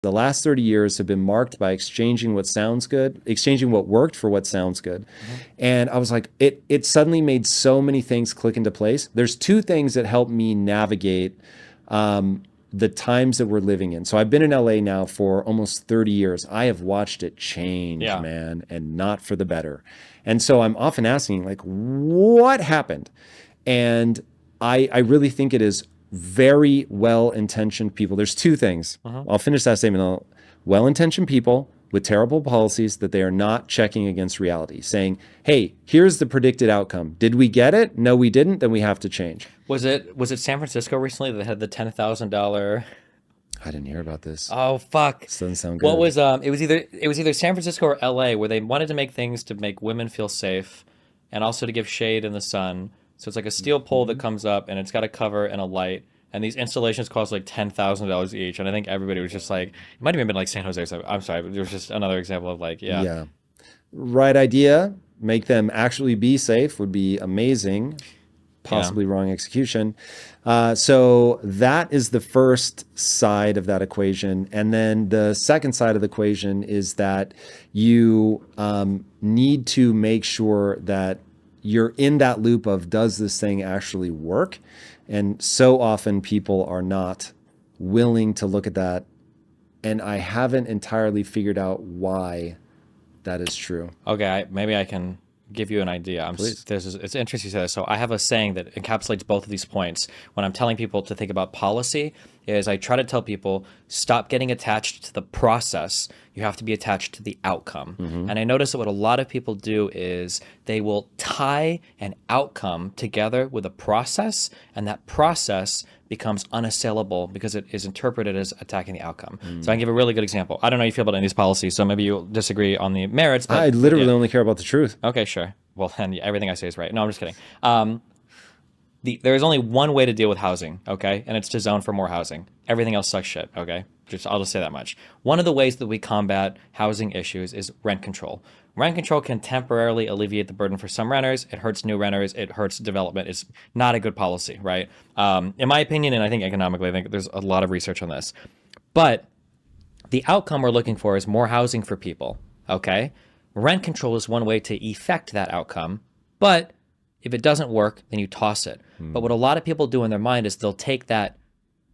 The last 30 years have been marked by exchanging what sounds good, exchanging what worked for what sounds good. And I was like, it suddenly made so many things click into place. There's two things that help me navigate the times that we're living in. So I've been in LA now for almost 30 years. I have watched it change, Yeah. man, and not for the better. And so I'm often asking, like, what happened? And I really think it is very well-intentioned people. There's two things. I'll finish that statement. Well-intentioned people with terrible policies that they are not checking against reality, saying, hey, here's the predicted outcome. Did we get it? No, we didn't. Then we have to change. Was it San Francisco recently that had the $10,000? I didn't hear about this. Oh fuck! This doesn't sound What good. was it was either San Francisco or LA where they wanted to make things to make women feel safe, and also to give shade in the sun. So it's like a steel pole that comes up and it's got a cover and a light. And these installations cost like $10,000 each. And I think everybody was just like, it might have even been like San Jose. So I'm sorry, but there was just another example of like, yeah. Yeah. Right idea. Make them actually be safe would be amazing. Possibly wrong execution. So that is the first side of that equation. And then the second side of the equation is that you need to make sure that you're in that loop of, does this thing actually work? And so often people are not willing to look at that. And I haven't entirely figured out why that is true. Okay, maybe I can give you an idea. Please. It's interesting you say that. So I have a saying that encapsulates both of these points. When I'm telling people to think about policy, is I try to tell people, stop getting attached to the process. You have to be attached to the outcome. And I notice that what a lot of people do is they will tie an outcome together with a process, and that process becomes unassailable because it is interpreted as attacking the outcome. So I can give a really good example. I don't know how you feel about any of these policies, so maybe you'll disagree on the merits. But I literally only care about the truth. Okay, sure. Well, then everything I say is right. No, I'm just kidding. There is only one way to deal with housing, okay? And it's to zone for more housing. Everything else sucks shit, okay? I'll just say that much. One of the ways that we combat housing issues is rent control. Rent control can temporarily alleviate the burden for some renters. It hurts new renters. It hurts development. It's not a good policy, right? In my opinion, and I think economically, I think there's a lot of research on this. But the outcome we're looking for is more housing for people, okay? Rent control is one way to effect that outcome, but if it doesn't work, then you toss it. But what a lot of people do in their mind is they'll take that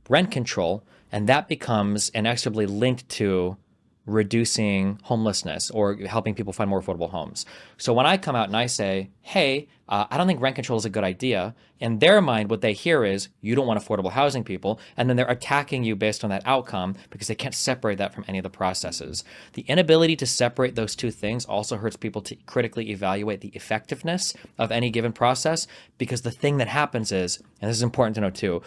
rent control, and that becomes inexorably linked to reducing homelessness or helping people find more affordable homes. So when I come out and I say, hey, I don't think rent control is a good idea, in their mind, what they hear is, you don't want affordable housing, people, and then they're attacking you based on that outcome because they can't separate that from any of the processes. The inability to separate those two things also hurts people to critically evaluate the effectiveness of any given process, because the thing that happens is, and this is important to know too,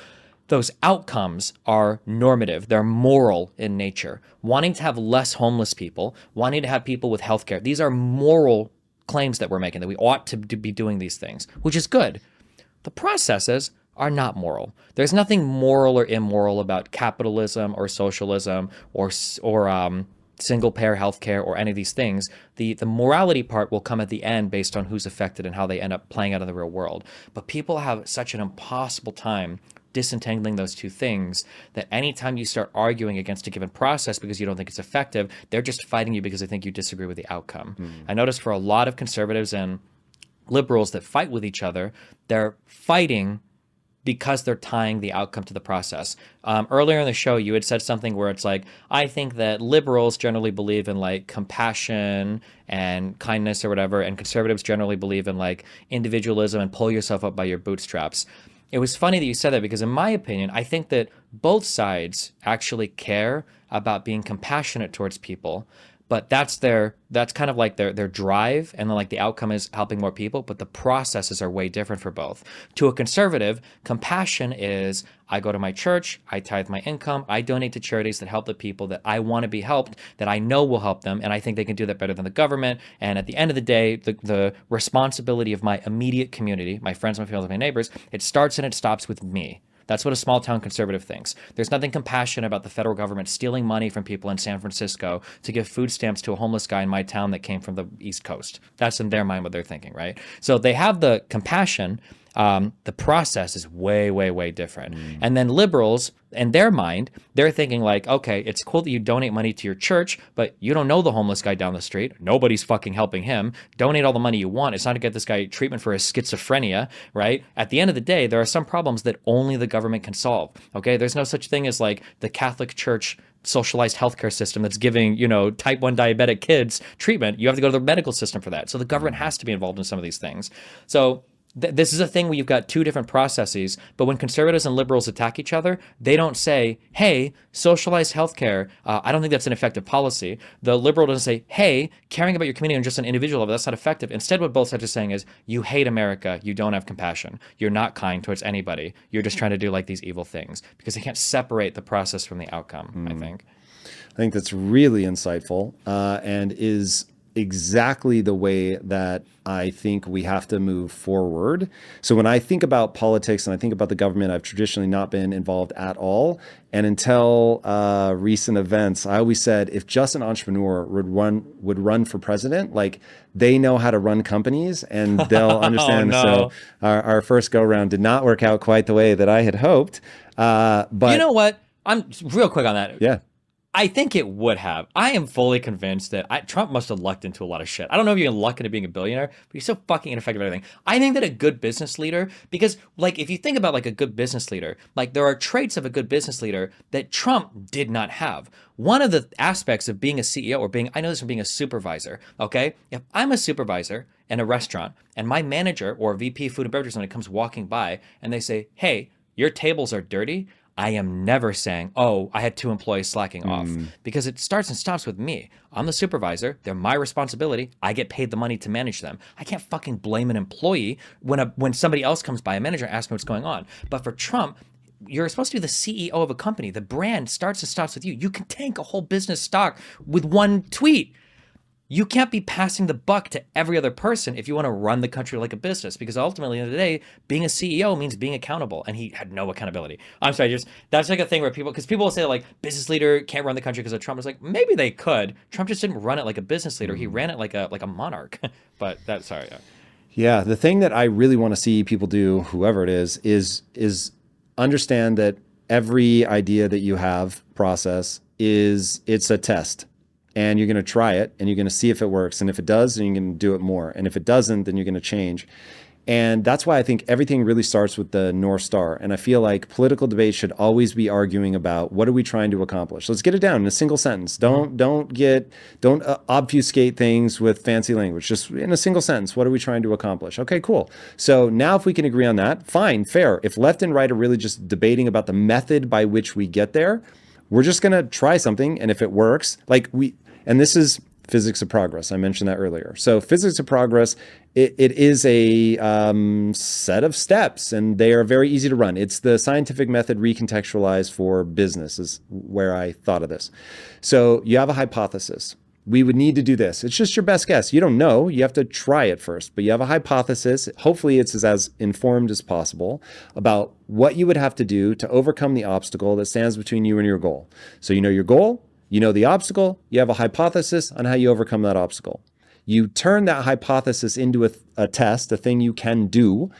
those outcomes are normative. They're moral in nature. Wanting to have less homeless people, wanting to have people with healthcare, these are moral claims that we're making, that we ought to be doing these things, which is good. The processes are not moral. There's nothing moral or immoral about capitalism or socialism or single-payer healthcare or any of these things. The morality part will come at the end based on who's affected and how they end up playing out in the real world. But people have such an impossible time disentangling those two things that anytime you start arguing against a given process because you don't think it's effective, they're just fighting you because they think you disagree with the outcome. I noticed for a lot of conservatives and liberals that fight with each other, they're fighting because they're tying the outcome to the process. Earlier in the show, you had said something where it's like, I think that liberals generally believe in like compassion and kindness or whatever, and conservatives generally believe in like individualism and pull yourself up by your bootstraps. It was funny that you said that because in my opinion, I think that both sides actually care about being compassionate towards people, but that's kind of like their drive, and then like the outcome is helping more people, but the processes are way different for both. To a conservative, compassion is, I go to my church, I tithe my income, I donate to charities that help the people that I want to be helped, that I know will help them, and I think they can do that better than the government. And at the end of the day, the responsibility of my immediate community, my friends, my family, my neighbors, it starts and it stops with me. That's what a small town conservative thinks. There's nothing compassionate about the federal government stealing money from people in San Francisco to give food stamps to a homeless guy in my town that came from the East Coast. That's in their mind what they're thinking, right? So they have the compassion, The process is way, way, way different. And then liberals, in their mind, they're thinking like, okay, it's cool that you donate money to your church, but you don't know the homeless guy down the street. Nobody's fucking helping him. Donate all the money you want. It's not to get this guy treatment for his schizophrenia, right? At the end of the day, there are some problems that only the government can solve. Okay, there's no such thing as like the Catholic Church socialized healthcare system that's giving, type 1 diabetic kids treatment. You have to go to the medical system for that. So the government has to be involved in some of these things. So this is a thing where you've got two different processes, but when conservatives and liberals attack each other, they don't say, hey, socialized healthcare, I don't think that's an effective policy. The liberal doesn't say, hey, caring about your community on just an individual level, that's not effective. Instead, what both sides are saying is, you hate America, you don't have compassion, you're not kind towards anybody, you're just trying to do like these evil things, because they can't separate the process from the outcome, I think. I think that's really insightful, and is exactly the way that I think we have to move forward. So when I think about politics and I think about the government, I've traditionally not been involved at all. And until recent events, I always said, if just an entrepreneur would run for president, like they know how to run companies and they'll understand. Oh, no. So our first go round did not work out quite the way that I had hoped. But you know what? I'm real quick on that. Yeah. I think it would have. I am fully convinced that Trump must have lucked into a lot of shit. I don't know if you can luck into being a billionaire, but he's so fucking ineffective at everything. I think that a good business leader, because like if you think about like a good business leader, like there are traits of a good business leader that Trump did not have. One of the aspects of being a CEO or I know this from being a supervisor, okay? If I'm a supervisor in a restaurant and my manager or VP food and beverage when it comes walking by and they say, hey, your tables are dirty, I am never saying, oh, I had 2 employees slacking off, because it starts and stops with me. I'm the supervisor. They're my responsibility. I get paid the money to manage them. I can't fucking blame an employee when somebody else comes by, a manager, and asks me what's going on. But for Trump, you're supposed to be the CEO of a company. The brand starts and stops with you. You can tank a whole business stock with one tweet. You can't be passing the buck to every other person if you want to run the country like a business, because ultimately, at the end of the day, being a CEO means being accountable, and he had no accountability. I'm sorry, that's like a thing where because people will say like business leader can't run the country because of Trump. It's like maybe they could. Trump just didn't run it like a business leader. He ran it like a monarch. But sorry. Yeah, the thing that I really want to see people do, whoever it is understand that every idea that you have process it's a test. And you're going to try it and you're going to see if it works. And if it does, then you're going to do it more. And if it doesn't, then you're going to change. And that's why I think everything really starts with the North Star. And I feel like political debate should always be arguing about what are we trying to accomplish? Let's get it down in a single sentence. Don't obfuscate things with fancy language. Just in a single sentence, what are we trying to accomplish? Okay, cool. So now if we can agree on that, fine, fair. If left and right are really just debating about the method by which we get there, we're just going to try something. And if it works, and this is physics of progress. I mentioned that earlier. So physics of progress, it is a set of steps, and they are very easy to run. It's the scientific method recontextualized for business is where I thought of this. So you have a hypothesis. We would need to do this. It's just your best guess. You don't know. You have to try it first. But you have a hypothesis. Hopefully it's as informed as possible about what you would have to do to overcome the obstacle that stands between you and your goal. So you know your goal. You know the obstacle, you have a hypothesis on how you overcome that obstacle. You turn that hypothesis into a test, a thing you can do,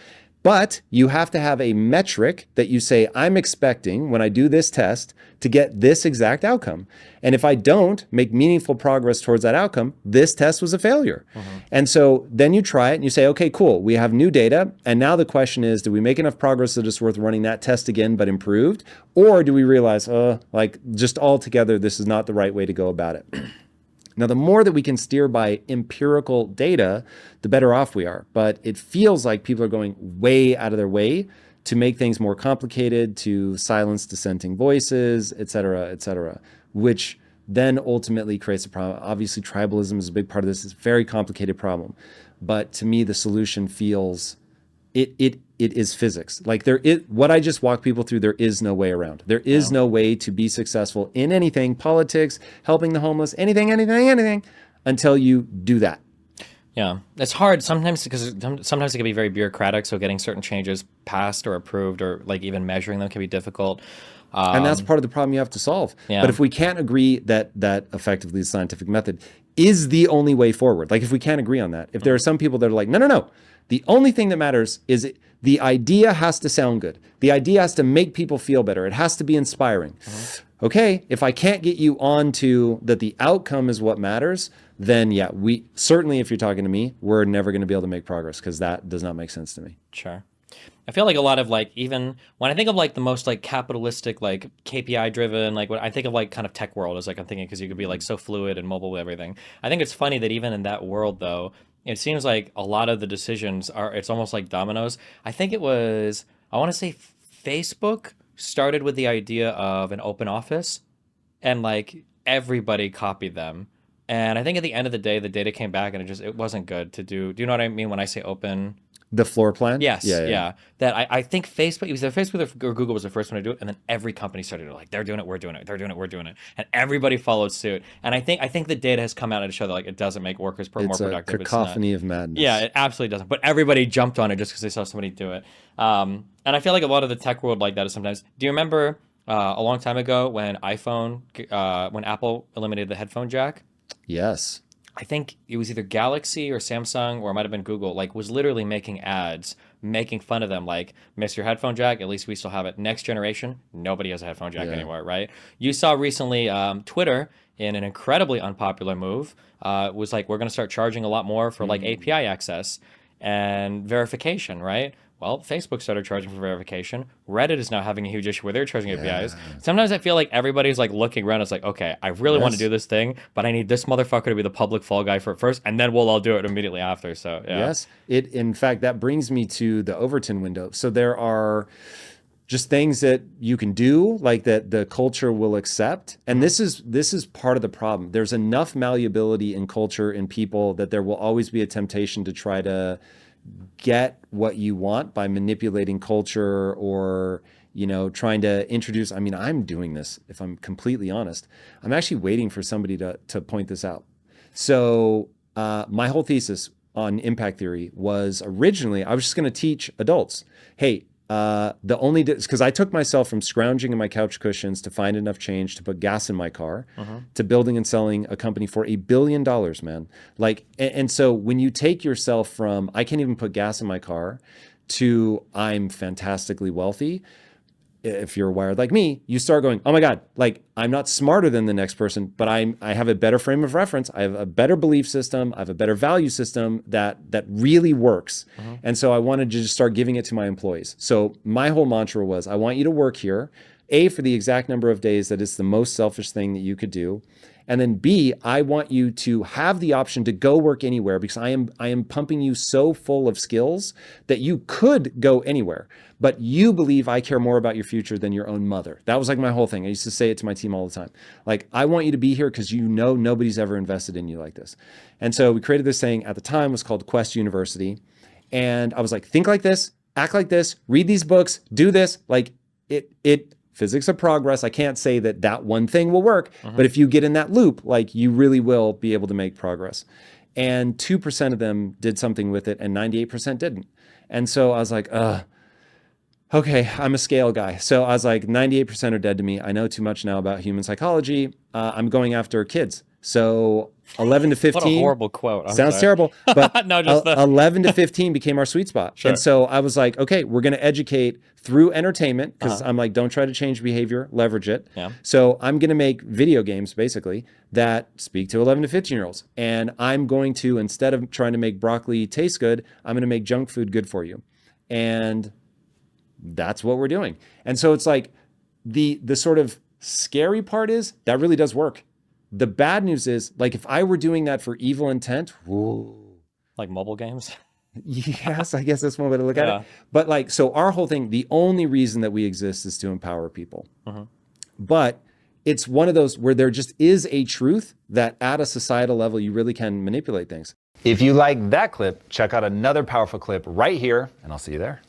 but you have to have a metric that you say, I'm expecting when I do this test to get this exact outcome. And if I don't make meaningful progress towards that outcome, this test was a failure. And so then you try it and you say, okay, cool, we have new data. And now the question is, do we make enough progress that it's worth running that test again, but improved? Or do we realize, just altogether, this is not the right way to go about it? Now, the more that we can steer by empirical data, the better off we are. But it feels like people are going way out of their way to make things more complicated, to silence dissenting voices, et cetera, which then ultimately creates a problem. Obviously, tribalism is a big part of this. It's a very complicated problem. But to me, the solution feels it is physics. Like what I just walked people through, there is no way around. There is no way to be successful in anything, politics, helping the homeless, anything, until you do that. Yeah, it's hard sometimes because sometimes it can be very bureaucratic. So getting certain changes passed or approved or like even measuring them can be difficult. And that's part of the problem you have to solve. Yeah. But if we can't agree that effectively the scientific method is the only way forward, like if we can't agree on that, if there are some people that are like, no, The only thing that matters is the idea has to sound good. The idea has to make people feel better. It has to be inspiring. Okay, if I can't get you on to that the outcome is what matters, then yeah, we certainly, if you're talking to me, we're never going to be able to make progress because that does not make sense to me. Sure. I feel like a lot of like, even when I think of like the most like capitalistic, like KPI driven, like when I think of like kind of tech world is like I'm thinking because you could be like so fluid and mobile with everything. I think it's funny that even in that world though, it seems like a lot of the decisions are, it's almost like dominoes. I think it was, I want to say Facebook started with the idea of an open office and like everybody copied them. And I think at the end of the day, the data came back and it wasn't good to do. Do you know what I mean when I say open? The floor plan? Yes, yeah. That I think Facebook, it was either Facebook or Google was the first one to do it, and then every company started to like, they're doing it, we're doing it, they're doing it, we're doing it, and everybody followed suit. And I think the data has come out to show that like it doesn't make workers more productive. It's a cacophony of madness. Yeah, it absolutely doesn't. But everybody jumped on it just because they saw somebody do it. And I feel like a lot of the tech world like that is sometimes. Do you remember a long time ago when when Apple eliminated the headphone jack? Yes. I think it was either Galaxy or Samsung or it might have been Google, like was literally making ads, making fun of them, like, miss your headphone jack, at least we still have it. Next generation, nobody has a headphone jack anymore, right? You saw recently Twitter, in an incredibly unpopular move, was like, we're going to start charging a lot more for like API access and verification, right? Well, Facebook started charging for verification. Reddit is now having a huge issue where they're charging APIs. Sometimes I feel like everybody's like looking around. It's like, okay, I really want to do this thing, but I need this motherfucker to be the public fall guy for it first, and then we'll all do it immediately after. So yeah. Yes, in fact, that brings me to the Overton window. So there are just things that you can do, like that the culture will accept, and this is part of the problem. There's enough malleability in culture in people that there will always be a temptation to try to get what you want by manipulating culture or, trying to introduce. I mean, I'm doing this, if I'm completely honest. I'm actually waiting for somebody to point this out. So my whole thesis on impact theory was originally, I was just going to teach adults, hey, because I took myself from scrounging in my couch cushions to find enough change to put gas in my car to building and selling a company for $1 billion, man. Like, and so when you take yourself from, I can't even put gas in my car to I'm fantastically wealthy, if you're wired like me, you start going, oh my God, like I'm not smarter than the next person, but I have a better frame of reference. I have a better belief system. I have a better value system that really works. And so I wanted to just start giving it to my employees. So my whole mantra was, I want you to work here, A, for the exact number of days that it's the most selfish thing that you could do. And then B, I want you to have the option to go work anywhere because I am pumping you so full of skills that you could go anywhere. But you believe I care more about your future than your own mother. That was like my whole thing. I used to say it to my team all the time. Like, I want you to be here because nobody's ever invested in you like this. And so we created this thing at the time, was called Quest University. And I was like, think like this, act like this, read these books, do this. Like it physics of progress. I can't say that one thing will work, but if you get in that loop, like you really will be able to make progress. And 2% of them did something with it and 98% didn't. And so I was like, okay, I'm a scale guy. So I was like, 98% are dead to me. I know too much now about human psychology. I'm going after kids. So 11 to 15. What a horrible quote. Sounds terrible, but no, just 11 to 15 became our sweet spot. Sure. And so I was like, okay, we're going to educate through entertainment because I'm like, don't try to change behavior, leverage it. Yeah. So I'm going to make video games basically that speak to 11 to 15-year-olds. And I'm going to, instead of trying to make broccoli taste good, I'm going to make junk food good for you. And that's what we're doing. And so it's like the sort of scary part is that really does work. The bad news is, like, if I were doing that for evil intent, whoa. Like mobile games? Yes, I guess that's one way to look at it. But like, so our whole thing, the only reason that we exist is to empower people. But it's one of those where there just is a truth that at a societal level, you really can manipulate things. If you like that clip, check out another powerful clip right here, and I'll see you there.